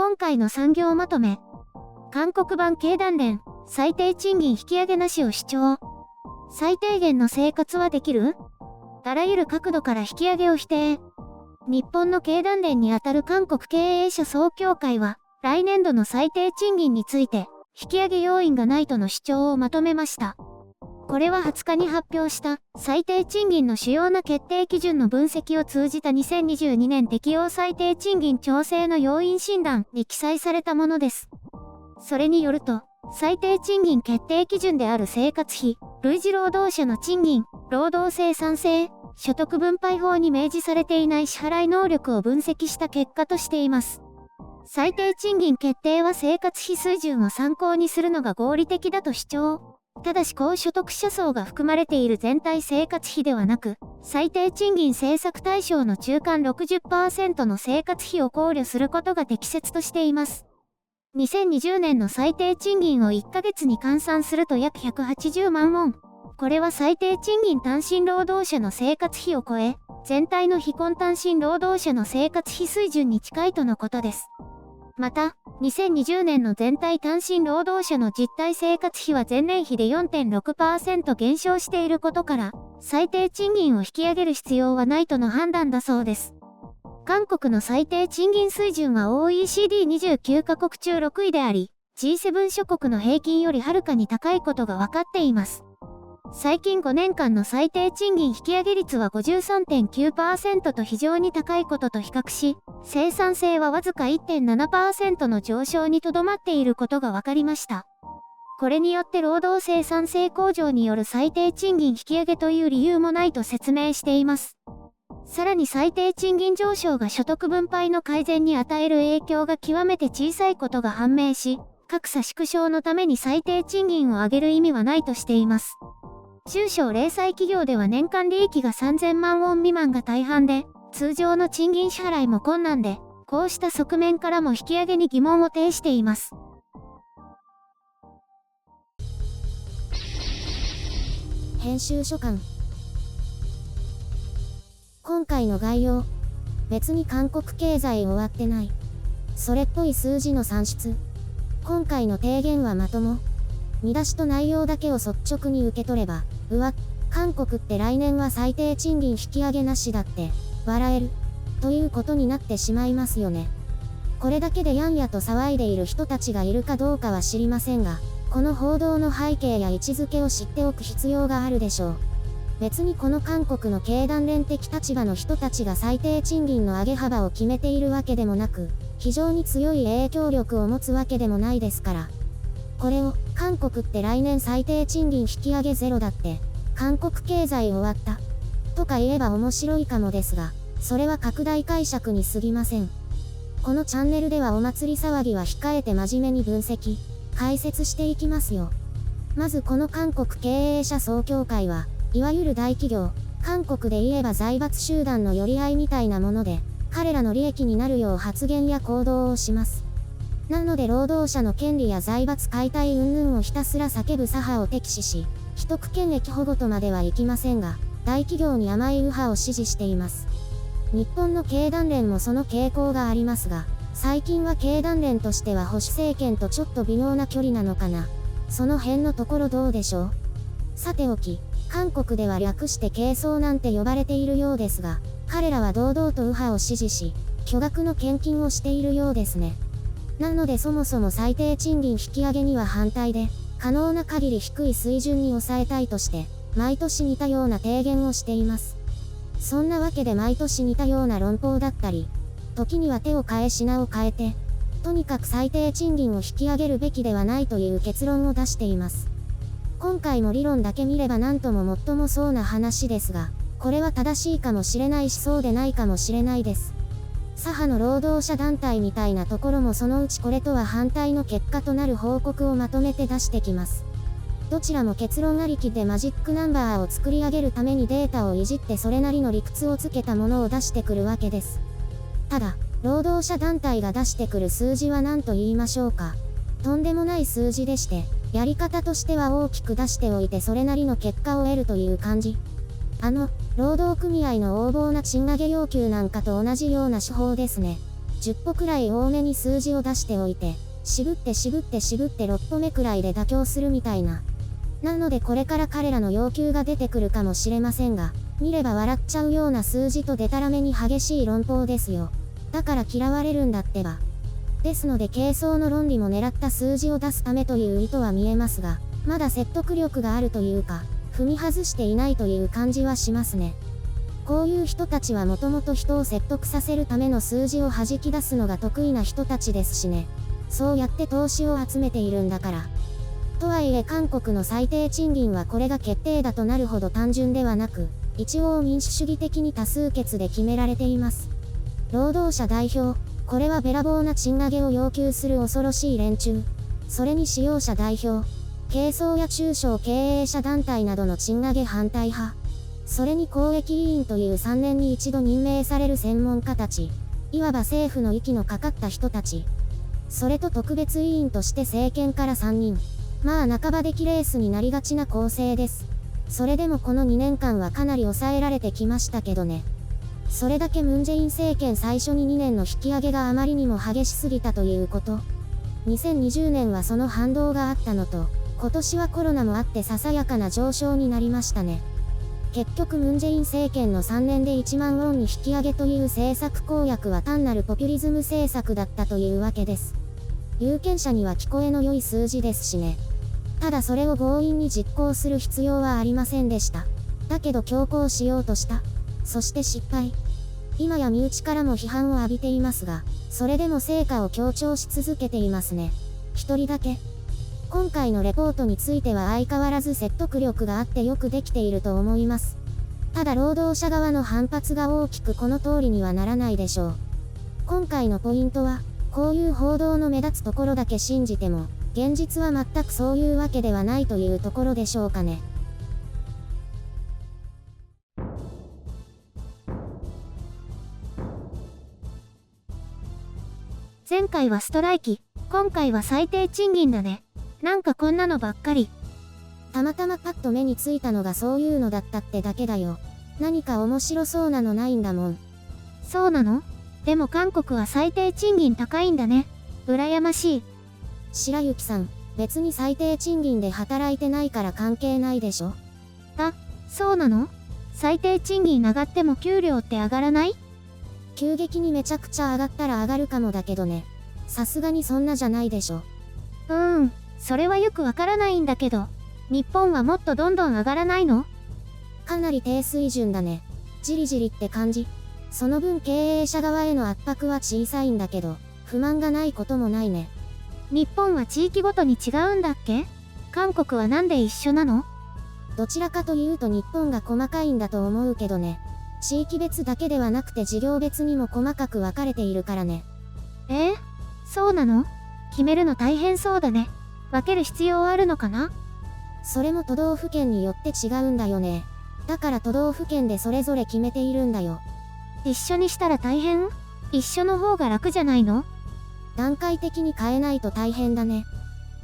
今回の産業まとめ。韓国版経団連、最低賃金引き上げなしを主張。最低限の生活はできる？あらゆる角度から引き上げを否定。日本の経団連にあたる韓国経営者総協会は、来年度の最低賃金について、引き上げ要因がないとの主張をまとめました。これは20日に発表した最低賃金の主要な決定基準の分析を通じた2022年適用最低賃金調整の要因診断に記載されたものです。それによると、最低賃金決定基準である生活費、類似労働者の賃金、労働生産性、所得分配法に明示されていない支払い能力を分析した結果としています。最低賃金決定は生活費水準を参考にするのが合理的だと主張。ただし高所得者層が含まれている全体生活費ではなく、最低賃金政策対象の中間 60% の生活費を考慮することが適切としています。2020年の最低賃金を1ヶ月に換算すると約180万ウォン。これは最低賃金単身労働者の生活費を超え、全体の非婚単身労働者の生活費水準に近いとのことです。また、2020年の全体単身労働者の実体生活費は前年比で 4.6% 減少していることから、最低賃金を引き上げる必要はないとの判断だそうです。韓国の最低賃金水準は OECD29 カ国中6位であり、G7 諸国の平均よりはるかに高いことが分かっています。最近5年間の最低賃金引き上げ率は 53.9% と非常に高いことと比較し、生産性はわずか 1.7% の上昇にとどまっていることが分かりました。これによって労働生産性向上による最低賃金引き上げという理由もないと説明しています。さらに最低賃金上昇が所得分配の改善に与える影響が極めて小さいことが判明し、格差縮小のために最低賃金を上げる意味はないとしています。中小零細企業では年間利益が3000万ウォン未満が大半で、通常の賃金支払いも困難で、こうした側面からも引き上げに疑問を呈しています。編集所感。今回の概要。別に韓国経済終わってない。それっぽい数字の算出。今回の提言はまとも。見出しと内容だけを率直に受け取れば、韓国って来年は最低賃金引き上げなしだって、笑える、ということになってしまいますよね。これだけでやんやと騒いでいる人たちがいるかどうかは知りませんが、この報道の背景や位置づけを知っておく必要があるでしょう。別にこの韓国の経団連的立場の人たちが最低賃金の上げ幅を決めているわけでもなく、非常に強い影響力を持つわけでもないですから。これを、韓国って来年最低賃金引き上げゼロだって、韓国経済終わった、とか言えば面白いかもですが、それは拡大解釈に過ぎません。このチャンネルではお祭り騒ぎは控えて真面目に分析、解説していきますよ。まずこの韓国経営者総協会は、いわゆる大企業、韓国で言えば財閥集団の寄り合いみたいなもので、彼らの利益になるよう発言や行動をします。なので労働者の権利や財閥解体云々をひたすら叫ぶ左派を敵視し、既得権益保護とまではいきませんが、大企業に甘い右派を支持しています。日本の経団連もその傾向がありますが、最近は経団連としては保守政権とちょっと微妙な距離なのかな。その辺のところどうでしょう。さておき、韓国では略して経総なんて呼ばれているようですが、彼らは堂々と右派を支持し、巨額の献金をしているようですね。なのでそもそも最低賃金引き上げには反対で、可能な限り低い水準に抑えたいとして、毎年似たような提言をしています。そんなわけで毎年似たような論法だったり、時には手を変え品を変えて、とにかく最低賃金を引き上げるべきではないという結論を出しています。今回も理論だけ見れば何とももっともそうな話ですが、これは正しいかもしれないしそうでないかもしれないです。左派の労働者団体みたいなところもそのうちこれとは反対の結果となる報告をまとめて出してきます。どちらも結論ありきでマジックナンバーを作り上げるためにデータをいじってそれなりの理屈をつけたものを出してくるわけです。ただ、労働者団体が出してくる数字は何と言いましょうか。とんでもない数字でして、やり方としては大きく出しておいてそれなりの結果を得るという感じ。労働組合の横暴な賃上げ要求なんかと同じような手法ですね。10歩くらい多めに数字を出しておいて、渋って6歩目くらいで妥協するみたいな。なのでこれから彼らの要求が出てくるかもしれませんが、見れば笑っちゃうような数字とデタラメに激しい論法ですよ。だから嫌われるんだってば。ですので係争の論理も狙った数字を出すためという意図は見えますが、まだ説得力があるというか、踏み外していないという感じはしますね。こういう人たちはもともと人を説得させるための数字を弾き出すのが得意な人たちですしね。そうやって投資を集めているんだから。とはいえ韓国の最低賃金はこれが決定打となるほど単純ではなく、一応民主主義的に多数決で決められています。労働者代表、これはべらぼうな賃上げを要求する恐ろしい連中。それに使用者代表、係争や中小経営者団体などの賃上げ反対派。それに公益委員という3年に一度任命される専門家たち。いわば政府の息のかかった人たち。それと特別委員として政権から3人。まあ半ば出来レースになりがちな構成です。それでもこの2年間はかなり抑えられてきましたけどね。それだけムン・ジェイン政権最初に2年の引き上げがあまりにも激しすぎたということ。2020年はその反動があったのと、今年はコロナもあってささやかな上昇になりましたね。結局ムン・ジェイン政権の3年で1万ウォンに引き上げという政策公約は単なるポピュリズム政策だったというわけです。有権者には聞こえの良い数字ですしね。ただそれを強引に実行する必要はありませんでした。だけど強行しようとした。そして失敗。今や身内からも批判を浴びていますが、それでも成果を強調し続けていますね。一人だけ。今回のレポートについては相変わらず説得力があってよくできていると思います。ただ労働者側の反発が大きくこの通りにはならないでしょう。今回のポイントは、こういう報道の目立つところだけ信じても、現実は全くそういうわけではないというところでしょうかね。前回はストライキ、今回は最低賃金だね。なんかこんなのばっかり。たまたまパッと目についたのがそういうのだったってだけだよ。何か面白そうなのないんだもん。そうなの？でも韓国は最低賃金高いんだね。羨ましい。白雪さん、別に最低賃金で働いてないから関係ないでしょ？そうなの？最低賃金上がっても給料って上がらない？急激にめちゃくちゃ上がったら上がるかもだけどね。さすがにそんなじゃないでしょ。それはよくわからないんだけど、日本はもっとどんどん上がらないの？かなり低水準だね。じりじりって感じ。その分経営者側への圧迫は小さいんだけど、不満がないこともないね。日本は地域ごとに違うんだっけ？韓国はなんで一緒なの？どちらかというと日本が細かいんだと思うけどね。地域別だけではなくて事業別にも細かく分かれているからね。そうなの？決めるの大変そうだね。分ける必要あるのかな？それも都道府県によって違うんだよね。だから都道府県でそれぞれ決めているんだよ。一緒にしたら大変？一緒の方が楽じゃないの？段階的に変えないと大変だね。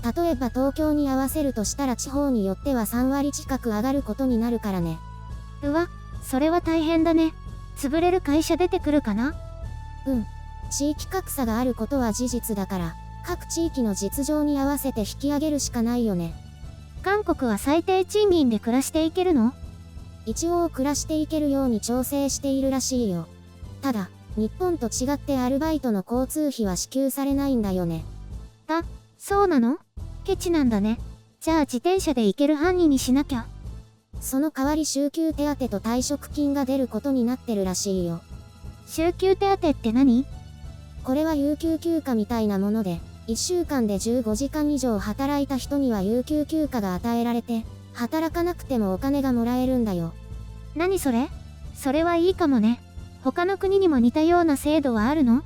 例えば東京に合わせるとしたら地方によっては3割近く上がることになるからね。うわ、それは大変だね。潰れる会社出てくるかな？地域格差があることは事実だから、各地域の実情に合わせて引き上げるしかないよね。韓国は最低賃金で暮らしていけるの？一応暮らしていけるように調整しているらしいよ。ただ、日本と違ってアルバイトの交通費は支給されないんだよね。そうなの？ケチなんだね。じゃあ自転車で行ける範囲にしなきゃ。その代わり週休手当と退職金が出ることになってるらしいよ。週休手当って何？これは有給休暇みたいなもので、1週間で15時間以上働いた人には有給休暇が与えられて、働かなくてもお金がもらえるんだよ。何それ？それはいいかもね。他の国にも似たような制度はあるの？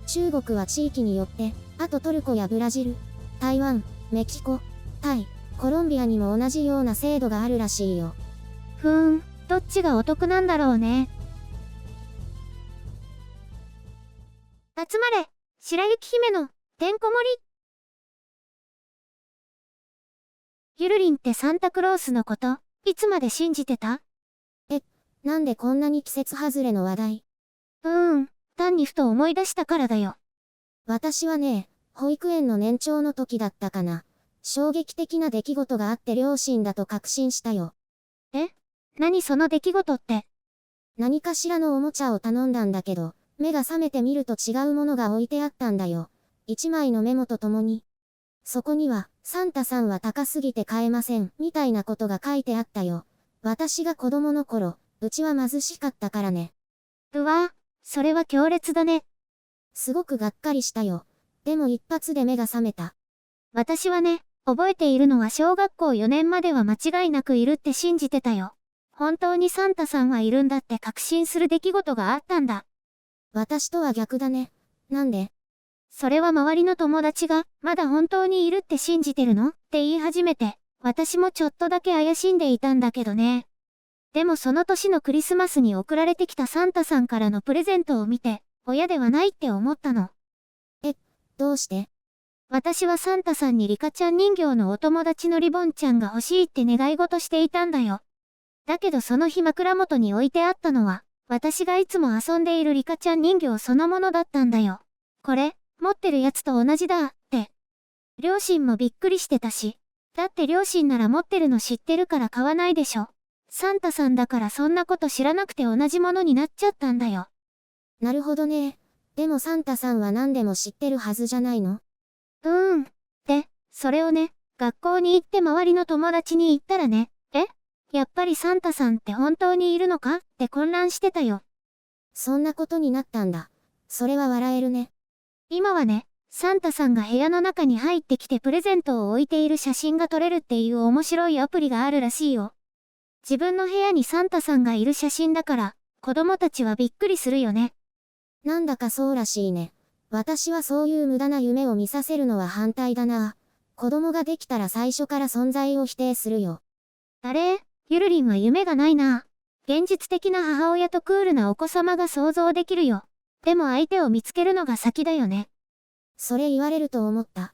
中国は地域によって、あとトルコやブラジル、台湾、メキシコ、タイ、コロンビアにも同じような制度があるらしいよ。どっちがお得なんだろうね。集まれ、白雪姫のてんこ盛り。ゆるりんってサンタクロースのこと、いつまで信じてた？なんでこんなに季節外れの話題？単にふと思い出したからだよ。私はね、保育園の年長の時だったかな。衝撃的な出来事があって両親だと確信したよ。何その出来事って。何かしらのおもちゃを頼んだんだけど、目が覚めてみると違うものが置いてあったんだよ。一枚のメモとともに。そこには、サンタさんは高すぎて買えません、みたいなことが書いてあったよ。私が子供の頃、うちは貧しかったからね。うわ、それは強烈だね。すごくがっかりしたよ。でも一発で目が覚めた。私はね、覚えているのは小学校4年までは間違いなくいるって信じてたよ。本当にサンタさんはいるんだって確信する出来事があったんだ。私とは逆だね。なんで？それは周りの友達が、まだ本当にいるって信じてるのって言い始めて、私もちょっとだけ怪しんでいたんだけどね。でもその年のクリスマスに送られてきたサンタさんからのプレゼントを見て、親ではないって思ったの。どうして？私はサンタさんにリカちゃん人形のお友達のリボンちゃんが欲しいって願い事していたんだよ。だけどその日枕元に置いてあったのは、私がいつも遊んでいるリカちゃん人形そのものだったんだよ。これ、持ってるやつと同じだ、って。両親もびっくりしてたし。だって両親なら持ってるの知ってるから買わないでしょ。サンタさんだからそんなこと知らなくて同じものになっちゃったんだよ。なるほどね。でもサンタさんは何でも知ってるはずじゃないの？で、それをね、学校に行って周りの友達に言ったらね、やっぱりサンタさんって本当にいるのかって混乱してたよ。そんなことになったんだ。それは笑えるね。今はね、サンタさんが部屋の中に入ってきてプレゼントを置いている写真が撮れるっていう面白いアプリがあるらしいよ。自分の部屋にサンタさんがいる写真だから、子供たちはびっくりするよね。なんだかそうらしいね。私はそういう無駄な夢を見させるのは反対だな。子供ができたら最初から存在を否定するよ。あれ、ゆるりんは夢がないな。現実的な母親とクールなお子様が想像できるよ。でも相手を見つけるのが先だよね。それ言われると思った。